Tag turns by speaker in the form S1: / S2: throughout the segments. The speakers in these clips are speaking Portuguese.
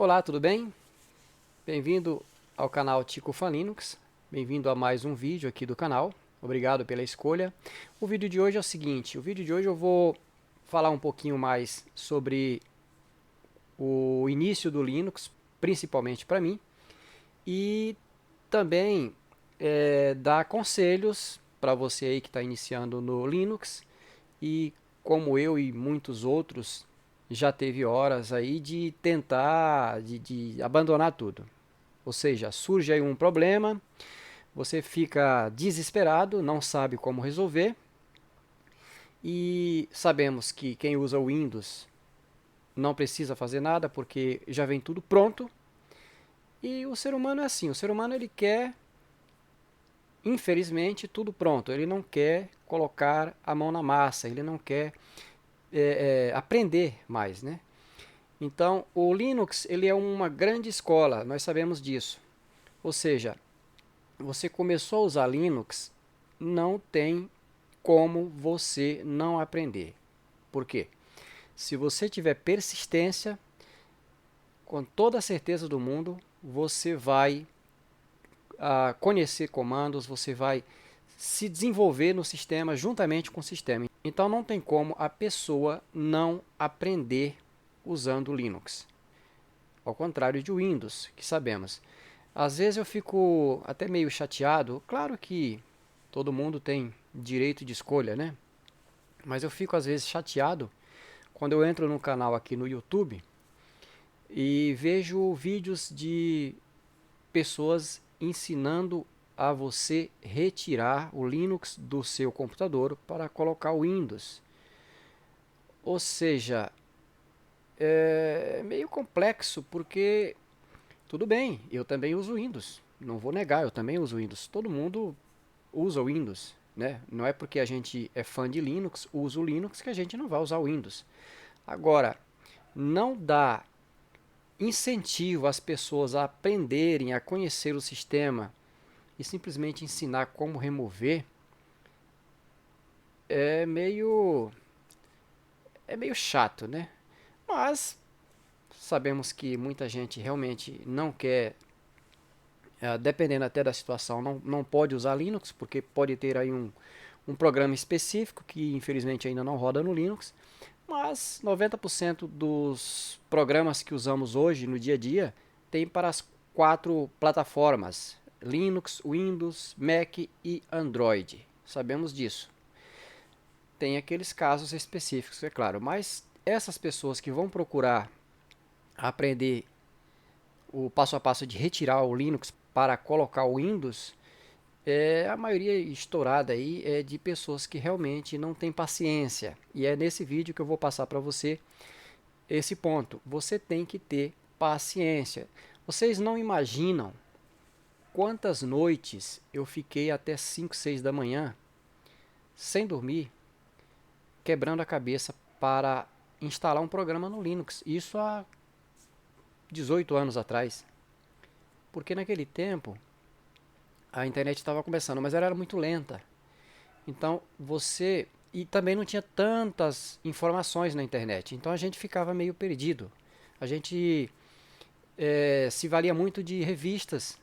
S1: Olá, tudo bem? Bem-vindo ao canal Tico Fan Linux. Bem-vindo a mais um vídeo aqui do canal. Obrigado pela escolha. O vídeo de hoje é o seguinte, o vídeo de hoje eu vou falar um pouquinho mais sobre o início do Linux, principalmente para mim, e também dar conselhos para você aí que está iniciando no Linux e como eu e muitos outros já teve horas aí de tentar de abandonar tudo. Ou seja, surge aí um problema, você fica desesperado, não sabe como resolver, e sabemos que quem usa o Windows não precisa fazer nada porque já vem tudo pronto. E o ser humano é assim, o ser humano ele quer, infelizmente, tudo pronto. Ele não quer colocar a mão na massa, ele não quer aprender mais, né? Então, o Linux ele é uma grande escola, nós sabemos disso. Ou seja, você começou a usar Linux, não tem como você não aprender. Por quê? Se você tiver persistência, com toda a certeza do mundo, você vai conhecer comandos, você vai se desenvolver no sistema juntamente com o sistema. Então não tem como a pessoa não aprender usando Linux. Ao contrário de Windows, que sabemos. Às vezes eu fico até meio chateado, claro que todo mundo tem direito de escolha, né? Mas eu fico às vezes chateado quando eu entro no canal aqui no YouTube e vejo vídeos de pessoas ensinando a você retirar o Linux do seu computador para colocar o Windows. Ou seja, é meio complexo porque tudo bem, eu também uso Windows. Não vou negar, eu também uso Windows. Todo mundo usa o Windows, né? Não é porque a gente é fã de Linux, usa o Linux, que a gente não vai usar o Windows. Agora, não dá incentivo às pessoas a aprenderem, a conhecer o sistema e simplesmente ensinar como remover, é meio é meio chato, né? Mas sabemos que muita gente realmente não quer, dependendo até da situação, não pode usar Linux, porque pode ter aí um programa específico que infelizmente ainda não roda no Linux, mas 90% dos programas que usamos hoje no dia a dia tem para as quatro plataformas: Linux, Windows, Mac e Android. Sabemos disso. Tem aqueles casos específicos, é claro, mas essas pessoas que vão procurar aprender o passo a passo de retirar o Linux para colocar o Windows, a maioria estourada aí é de pessoas que realmente não têm paciência. E é nesse vídeo que eu vou passar para você esse ponto. Você tem que ter paciência. Vocês não imaginam quantas noites eu fiquei até 5, 6 da manhã sem dormir, quebrando a cabeça para instalar um programa no Linux. Isso há 18 anos atrás. Porque naquele tempo a internet estava começando, mas ela era muito lenta. Então você. E também não tinha tantas informações na internet. Então a gente ficava meio perdido. A gente se valia muito de revistas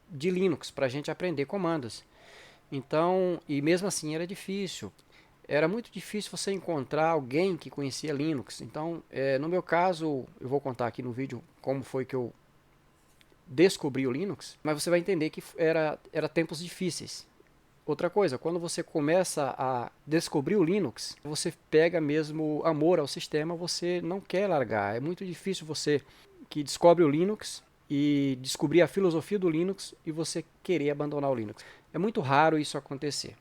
S1: de Linux para a gente aprender comandos. Então, e mesmo assim era difícil. Era muito difícil você encontrar alguém que conhecia Linux. Então, no meu caso, eu vou contar aqui no vídeo como foi que eu descobri o Linux, mas você vai entender que era tempos difíceis. Outra coisa, quando você começa a descobrir o Linux, você pega mesmo amor ao sistema, você não quer largar. É muito difícil você que descobre o Linux e descobrir a filosofia do Linux e você querer abandonar o Linux. É muito raro isso acontecer.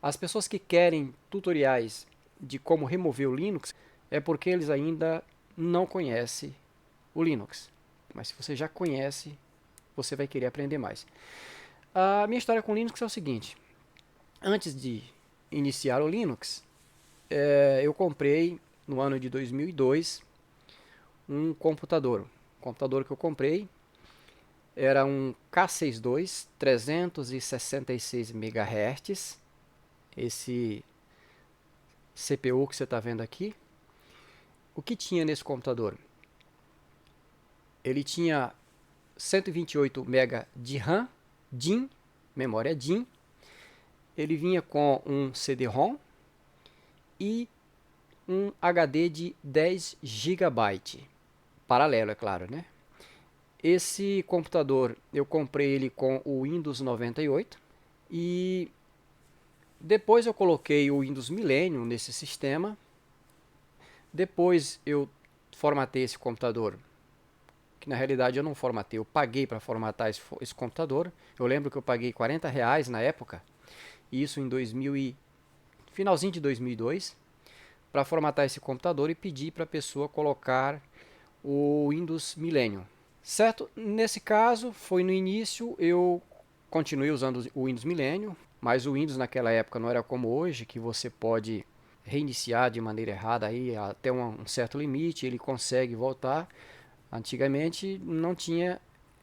S1: As pessoas que querem tutoriais de como remover o Linux é porque eles ainda não conhecem o Linux. Mas se você já conhece, você vai querer aprender mais. A minha história com o Linux é o seguinte: antes de iniciar o Linux, eu comprei no ano de 2002 um computador. O computador que eu comprei era um K62 366 MHz. Esse CPU que você está vendo aqui. O que tinha nesse computador? Ele tinha 128 MB de RAM, DIMM, memória DIMM. Ele vinha com um CD-ROM e um HD de 10 GB. Paralelo, é claro, né? Esse computador eu comprei ele com o Windows 98 e depois eu coloquei o Windows Millennium nesse sistema. Depois eu formatei esse computador, que na realidade eu não formatei, eu paguei para formatar esse computador. Eu lembro que eu paguei R$ 40 na época, isso em finalzinho de 2002, para formatar esse computador e pedir para a pessoa colocar o Windows Millennium. Certo? Nesse caso, foi no início, eu continuei usando o Windows Millennium, mas o Windows naquela época não era como hoje, que você pode reiniciar de maneira errada aí até um certo limite, ele consegue voltar. Antigamente não tinha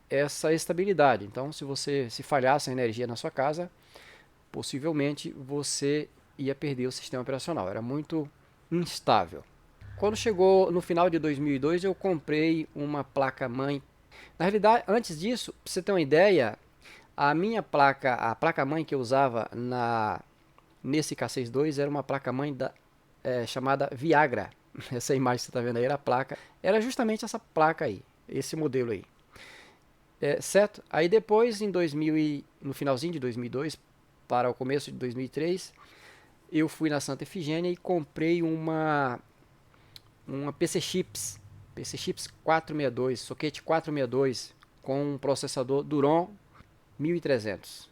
S1: essa estabilidade. Então, se falhasse a energia na sua casa, possivelmente você ia perder o sistema operacional. Era muito instável. Quando chegou no final de 2002, eu comprei uma placa-mãe. Na realidade, antes disso, para você ter uma ideia, a placa-mãe que eu usava nesse K62 era uma placa-mãe chamada Viagra. Essa imagem que você está vendo aí era a placa. Era justamente essa placa aí, esse modelo aí. Certo? Aí depois, no finalzinho de 2002, para o começo de 2003, eu fui na Santa Efigênia e comprei uma PC Chips 462, soquete 462, com um processador Duron 1300.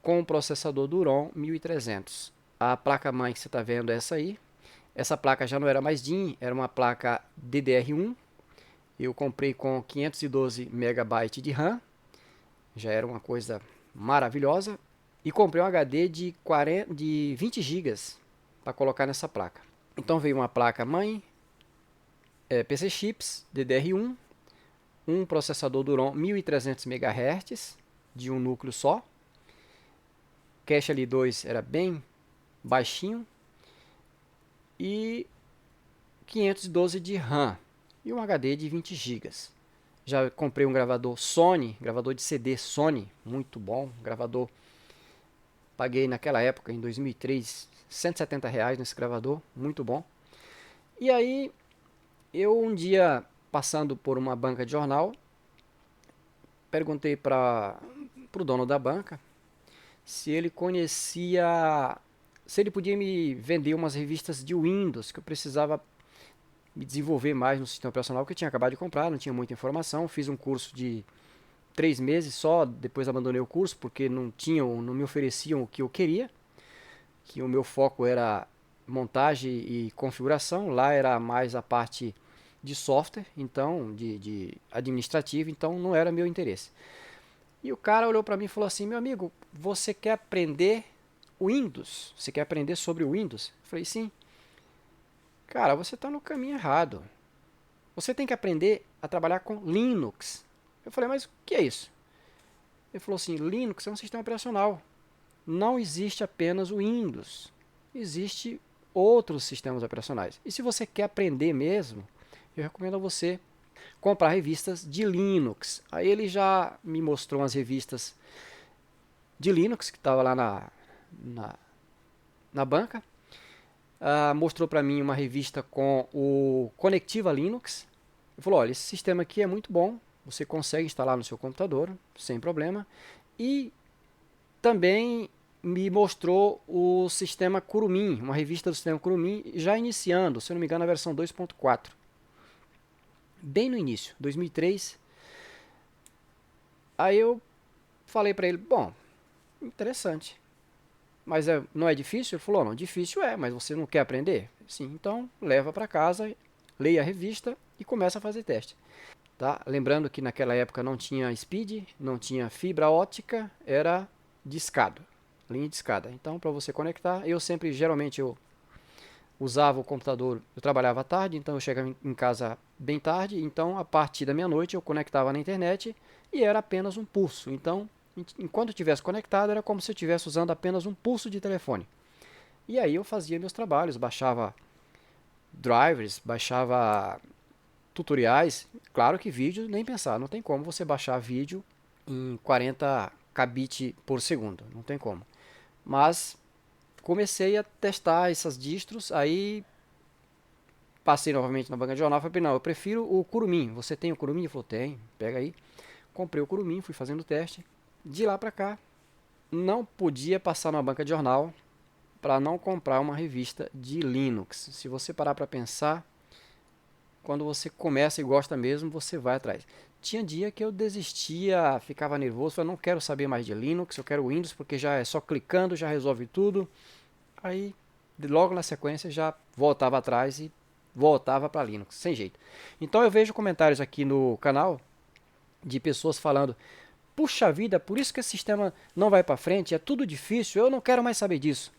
S1: Com um processador Duron 1300. A placa-mãe que você está vendo é essa aí. Essa placa já não era mais DIMM, era uma placa DDR1. Eu comprei com 512 MB de RAM, já era uma coisa maravilhosa. E comprei um HD de 20 GB para colocar nessa placa. Então veio uma placa-mãe, PC Chips DDR1, um processador Duron 1300 MHz, de um núcleo só. Cache L2 era bem baixinho. E 512 de RAM e um HD de 20 GB. Já comprei um gravador Sony, gravador de CD Sony, muito bom, gravador. Paguei naquela época, em 2003, R$ 170 nesse gravador, muito bom. E aí, eu um dia, passando por uma banca de jornal, perguntei para o dono da banca se ele conhecia, se ele podia me vender umas revistas de Windows, que eu precisava me desenvolver mais no sistema operacional que eu tinha acabado de comprar, não tinha muita informação. Fiz um curso de 3 meses só, depois abandonei o curso porque não me ofereciam o que eu queria, que o meu foco era montagem e configuração, lá era mais a parte de software, então de administrativo, então não era meu interesse. E o cara olhou para mim e falou assim: meu amigo, você quer aprender Windows? Você quer aprender sobre o Windows? Eu falei: sim. Cara, você está no caminho errado. Você tem que aprender a trabalhar com Linux. Eu falei: mas o que é isso? Ele falou assim: Linux é um sistema operacional. Não existe apenas o Windows. Existe outros sistemas operacionais. E se você quer aprender mesmo, eu recomendo a você comprar revistas de Linux. Aí ele já me mostrou umas revistas de Linux que estava lá na banca. Mostrou para mim uma revista com o Conectiva Linux. Ele falou: olha, esse sistema aqui é muito bom, você consegue instalar no seu computador sem problema. E também me mostrou o sistema Kurumin, uma revista do sistema Kurumin, já iniciando, se eu não me engano, a versão 2.4. Bem no início, 2003. Aí eu falei para ele: bom, interessante. Mas não é difícil? Ele falou: não, difícil é, mas você não quer aprender? Sim, então leva para casa, leia a revista e começa a fazer teste. Tá? Lembrando que naquela época não tinha speed, não tinha fibra ótica, era discado, linha de escada. Então, para você conectar, geralmente eu usava o computador, eu trabalhava à tarde, então eu chegava em casa bem tarde, então a partir da meia-noite eu conectava na internet e era apenas um pulso. Então, enquanto eu estivesse conectado, era como se eu estivesse usando apenas um pulso de telefone. E aí eu fazia meus trabalhos, baixava drivers, baixava tutoriais, claro que vídeo nem pensar, não tem como você baixar vídeo em 40 kbit por segundo, não tem como. Mas comecei a testar essas distros, aí passei novamente na banca de jornal, falei, não, eu prefiro o Kurumin. Você tem o Kurumin? Ele falou, tem, pega aí. Comprei o Kurumin, fui fazendo o teste. De lá pra cá, não podia passar na banca de jornal para não comprar uma revista de Linux. Se você parar para pensar, quando você começa e gosta mesmo, você vai atrás. Tinha dia que eu desistia, ficava nervoso, falei, não quero saber mais de Linux, eu quero Windows porque já é só clicando, já resolve tudo. Aí, logo na sequência, já voltava atrás e voltava para Linux, sem jeito. Então eu vejo comentários aqui no canal de pessoas falando: puxa vida, por isso que esse sistema não vai para frente, é tudo difícil, eu não quero mais saber disso.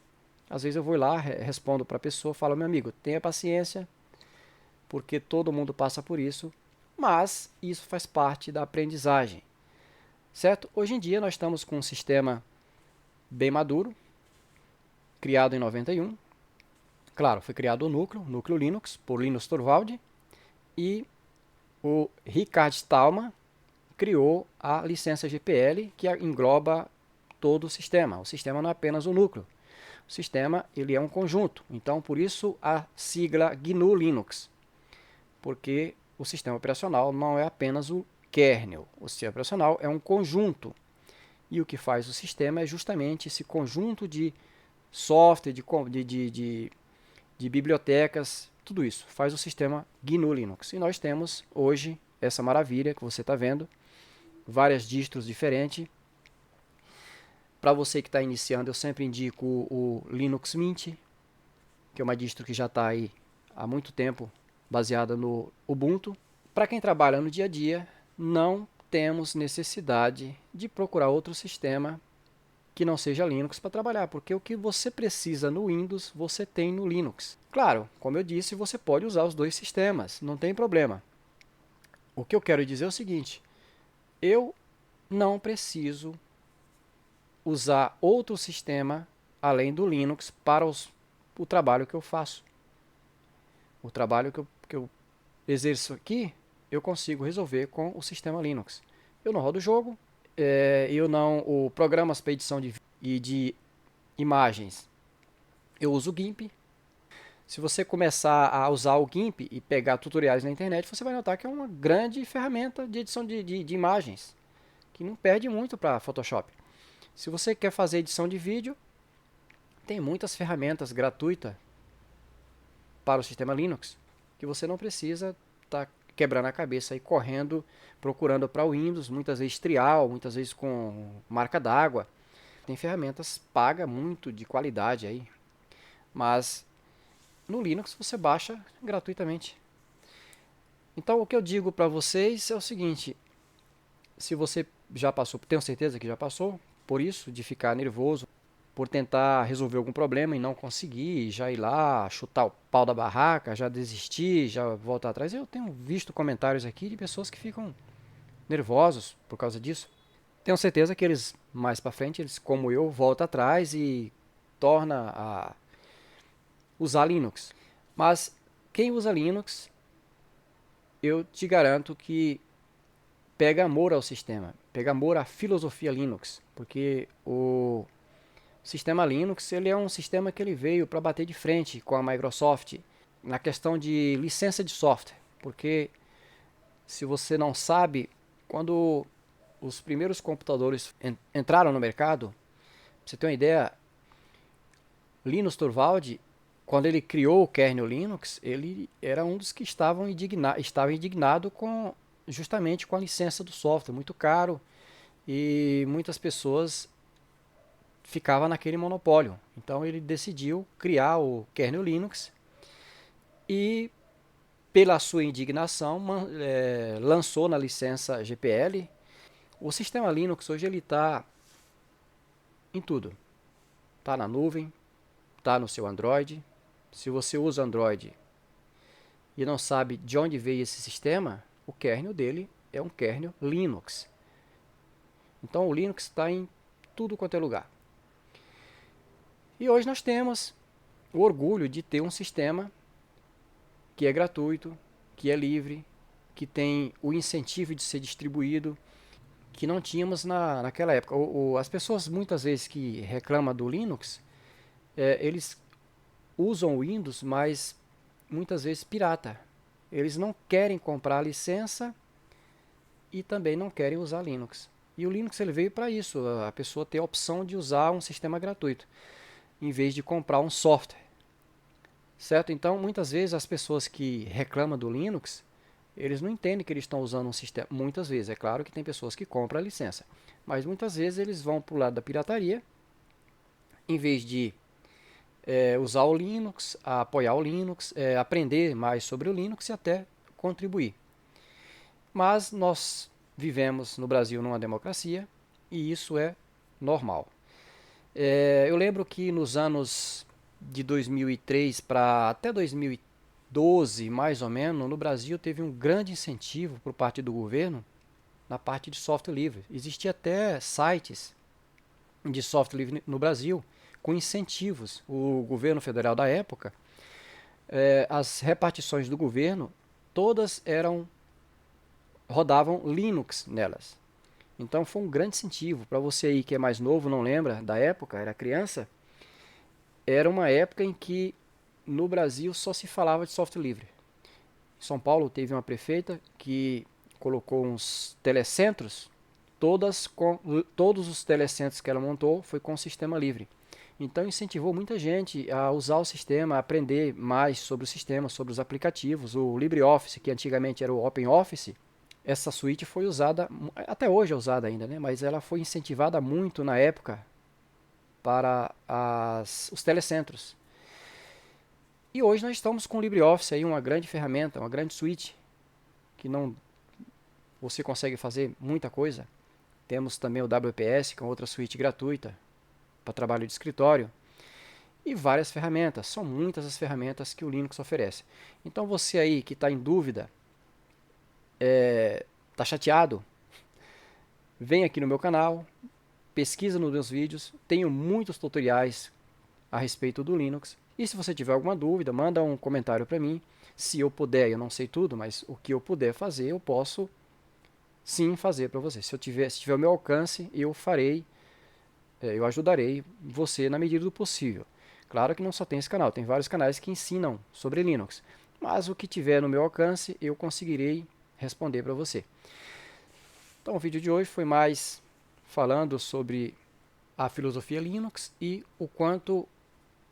S1: Às vezes eu vou lá, respondo para a pessoa, falo: meu amigo, tenha paciência, porque todo mundo passa por isso, mas isso faz parte da aprendizagem, certo? Hoje em dia nós estamos com um sistema bem maduro, criado em 91. Claro, foi criado o núcleo Linux, por Linus Torvalds, e o Richard Stallman criou a licença GPL, que engloba todo o sistema. O sistema não é apenas o núcleo. O sistema ele é um conjunto. Então, por isso a sigla GNU Linux, porque o sistema operacional não é apenas o kernel. O sistema operacional é um conjunto. E o que faz o sistema é justamente esse conjunto de software, de bibliotecas, tudo isso faz o sistema GNU Linux. E nós temos hoje essa maravilha que você está vendo, várias distros diferentes. Para você que está iniciando, eu sempre indico o Linux Mint, que é uma distro que já está aí há muito tempo, baseada no Ubuntu. Para quem trabalha no dia a dia, não temos necessidade de procurar outro sistema que não seja Linux para trabalhar, porque o que você precisa no Windows, você tem no Linux. Claro, como eu disse, você pode usar os dois sistemas, não tem problema. O que eu quero dizer é o seguinte: eu não preciso usar outro sistema além do Linux para o trabalho que eu faço. O trabalho que eu exerço aqui, eu consigo resolver com o sistema Linux. Eu não rodo o jogo, eu não o programas para edição de vídeo e de imagens. Eu uso o GIMP. Se você começar a usar o GIMP e pegar tutoriais na internet, você vai notar que é uma grande ferramenta de edição de imagens, que não perde muito para Photoshop. Se você quer fazer edição de vídeo, tem muitas ferramentas gratuitas para o sistema Linux, que você não precisa estar quebrando a cabeça e correndo, procurando para o Windows, muitas vezes trial, muitas vezes com marca d'água. Tem ferramentas paga muito de qualidade aí, mas no Linux você baixa gratuitamente. Então o que eu digo para vocês é o seguinte: se você já passou, tenho certeza que já passou por isso, de ficar nervoso por tentar resolver algum problema e não conseguir, já ir lá, chutar o pau da barraca, já desistir, já voltar atrás. Eu tenho visto comentários aqui de pessoas que ficam nervosos por causa disso. Tenho certeza que eles, mais para frente, eles, como eu, voltam atrás e torna a usar Linux. Mas quem usa Linux, eu te garanto que pega amor ao sistema, pega amor à filosofia Linux, porque o sistema Linux ele é um sistema que ele veio para bater de frente com a Microsoft na questão de licença de software, porque se você não sabe, quando os primeiros computadores entraram no mercado, pra você ter uma ideia, Linus Torvalds, quando ele criou o kernel Linux, ele era um dos que estava indignado com justamente com a licença do software, muito caro, e muitas pessoas ficava naquele monopólio. Então ele decidiu criar o kernel Linux e, pela sua indignação, lançou na licença GPL. O sistema Linux hoje ele está em tudo. Está na nuvem, está no seu Android. Se você usa Android e não sabe de onde veio esse sistema, o kernel dele é um kernel Linux. Então o Linux está em tudo quanto é lugar. E hoje nós temos o orgulho de ter um sistema que é gratuito, que é livre, que tem o incentivo de ser distribuído, que não tínhamos naquela época. As pessoas muitas vezes que reclamam do Linux, eles usam o Windows, mas muitas vezes pirata. Eles não querem comprar a licença e também não querem usar Linux. E o Linux ele veio para isso, a pessoa ter a opção de usar um sistema gratuito, em vez de comprar um software. Certo? Então, muitas vezes as pessoas que reclamam do Linux, eles não entendem que eles estão usando um sistema. Muitas vezes, é claro que tem pessoas que compram a licença, mas muitas vezes eles vão para o lado da pirataria, em vez de usar o Linux, apoiar o Linux, aprender mais sobre o Linux e até contribuir. Mas nós vivemos no Brasil numa democracia e isso é normal. Eu lembro que nos anos de 2003 para até 2012, mais ou menos, no Brasil teve um grande incentivo por parte do governo na parte de software livre. Existia até sites de software livre no Brasil com incentivos. O governo federal da época, as repartições do governo, todas rodavam Linux nelas. Então foi um grande incentivo. Para você aí que é mais novo, não lembra da época, era criança, era uma época em que no Brasil só se falava de software livre. Em São Paulo teve uma prefeita que colocou uns telecentros, todos os telecentros que ela montou foi com sistema livre. Então incentivou muita gente a usar o sistema, a aprender mais sobre o sistema, sobre os aplicativos. O LibreOffice, que antigamente era o OpenOffice, essa suíte foi usada, até hoje é usada ainda, né? Mas ela foi incentivada muito na época para os telecentros. E hoje nós estamos com o LibreOffice, aí, uma grande ferramenta, uma grande suíte, que não você consegue fazer muita coisa. Temos também o WPS, que é outra suíte gratuita para trabalho de escritório. E várias ferramentas, são muitas as ferramentas que o Linux oferece. Então você aí que está em dúvida, está chateado, vem aqui no meu canal, pesquisa nos meus vídeos, tenho muitos tutoriais a respeito do Linux. E se você tiver alguma dúvida, manda um comentário para mim. Se eu puder, eu não sei tudo, mas o que eu puder fazer, eu posso sim fazer para você. Se tiver ao meu alcance, eu farei, eu ajudarei você na medida do possível. Claro que não só tem esse canal, tem vários canais que ensinam sobre Linux. Mas o que tiver no meu alcance, eu conseguirei responder para você. Então o vídeo de hoje foi mais falando sobre a filosofia Linux e o quanto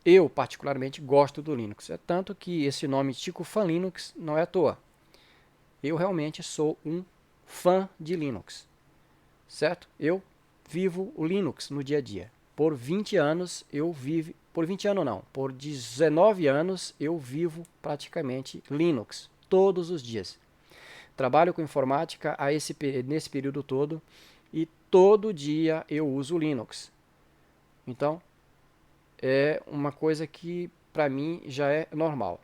S1: eu particularmente gosto do Linux. É tanto que esse nome Tico Fan Linux não é à toa. Eu realmente sou um fã de Linux, certo? Eu vivo o Linux no dia a dia. Por 20 anos eu vivo, por 20 anos não, por 19 anos eu vivo praticamente Linux, todos os dias. Trabalho com informática nesse período todo e todo dia eu uso Linux. Então, é uma coisa que para mim já é normal.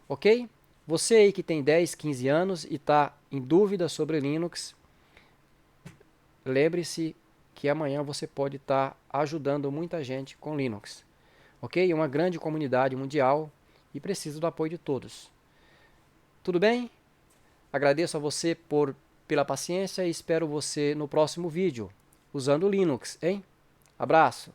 S1: Ok? Você aí que tem 10, 15 anos e está em dúvida sobre Linux, lembre-se que amanhã você pode estar ajudando muita gente com Linux. Ok? É uma grande comunidade mundial e precisa do apoio de todos. Tudo bem? Agradeço a você pela paciência e espero você no próximo vídeo usando Linux, hein? Abraço!